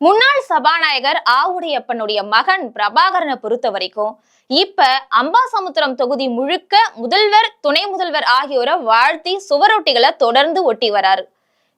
முன்னாள் சபாநாயகர் ஆவுடையப்பனுடைய மகன் பிரபாகரனை பொறுத்த வரைக்கும் இப்ப அம்பாசமுத்திரம் தொகுதி முழுக்க முதல்வர், துணை முதல்வர் ஆகியோரை வாழ்த்தி சுவரொட்டிகளை தொடர்ந்து ஒட்டி வராரு.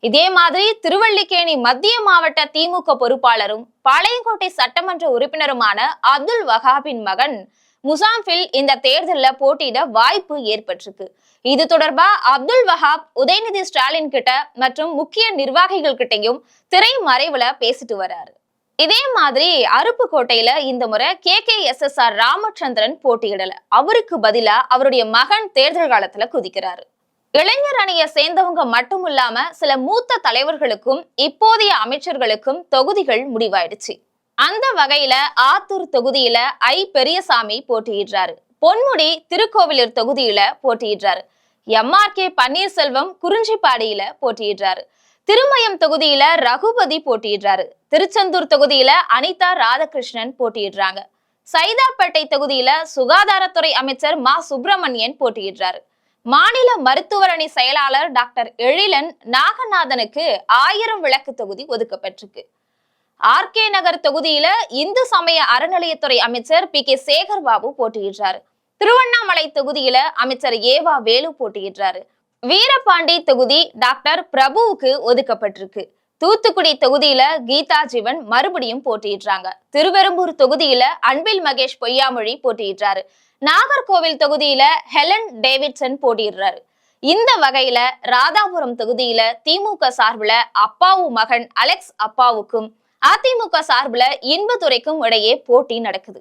இதே மாதிரி திருவல்லிக்கேணி மத்திய மாவட்ட திமுக பொறுப்பாளரும் பாளையங்கோட்டை சட்டமன்ற உறுப்பினருமான அப்துல் வஹாபின் மகன் முசாம்பில் இந்த தேர்தலில் போட்டியிட வாய்ப்பு ஏற்பட்டிருக்கு. இது தொடர்பா அப்துல் வஹாப் உதயநிதி ஸ்டாலின் கிட்ட மற்றும் முக்கிய நிர்வாகிகள் கிட்டையும் திரைமறைவுல பேசிட்டு வராரு. இதே மாதிரி அருப்புக்கோட்டையில இந்த முறை KKSSR ராமச்சந்திரன் போட்டியிடல. அவருக்கு பதிலா அவருடைய மகன் தேர்தல் காலத்துல குதிக்கிறாரு. இளைஞர் அணியை சேர்ந்தவங்க மட்டும் இல்லாம சில மூத்த தலைவர்களுக்கும் இப்போதைய அமைச்சர்களுக்கும் தொகுதிகள் முடிவாயிடுச்சு. அந்த வகையில ஆத்தூர் தொகுதியில பெரியசாமி போட்டியிடுறாரு. பொன்முடி திருக்கோவிலூர் தொகுதியில போட்டியிடுறாரு. MRK பன்னீர்செல்வம் குறிஞ்சிப்பாடியில போட்டியிடுறாரு. திருமயம் தொகுதியில ரகுபதி போட்டியிடுறாரு. திருச்செந்தூர் தொகுதியில அனிதா ராதாகிருஷ்ணன் போட்டியிடுறாங்க. சைதாப்பேட்டை தொகுதியில சுகாதாரத்துறை அமைச்சர் மா சுப்பிரமணியன் போட்டியிடுறாரு. மாநில மருத்துவர் அணி செயலாளர் டாக்டர் எழிலன் நாகநாதனுக்கு 1000 விளக்கு தொகுதி ஒதுக்கப்பட்டிருக்கு. RK நகர் தொகுதியில இந்து சமய அறநிலையத்துறை அமைச்சர் PK சேகர் பாபு போட்டியிடுறாரு. திருவண்ணாமலை தொகுதியில அமைச்சர் ஏவா வேலு போட்டியிடுறாரு. வீரபாண்டி தொகுதி டாக்டர் பிரபுவுக்கு ஒதுக்கப்பட்டிருக்கு. தூத்துக்குடி தொகுதியில கீதா ஜீவன் மறுபடியும் போட்டியிடுறாங்க. திருவெரும்பூர் தொகுதியில அன்பில் மகேஷ் பொய்யாமொழி போட்டியிடுறாரு. நாகர்கோவில் தொகுதியில ஹெலன் டேவிட்சன் போட்டியிடுறாரு. இந்த வகையில ராதாபுரம் தொகுதியில திமுக சார்பில் அப்பாவு மகன் அலெக்ஸ் அப்பாவுக்கும் அதிமுக சார்பில் இன்பதுரைக்கும் இடையே போட்டி நடக்குது.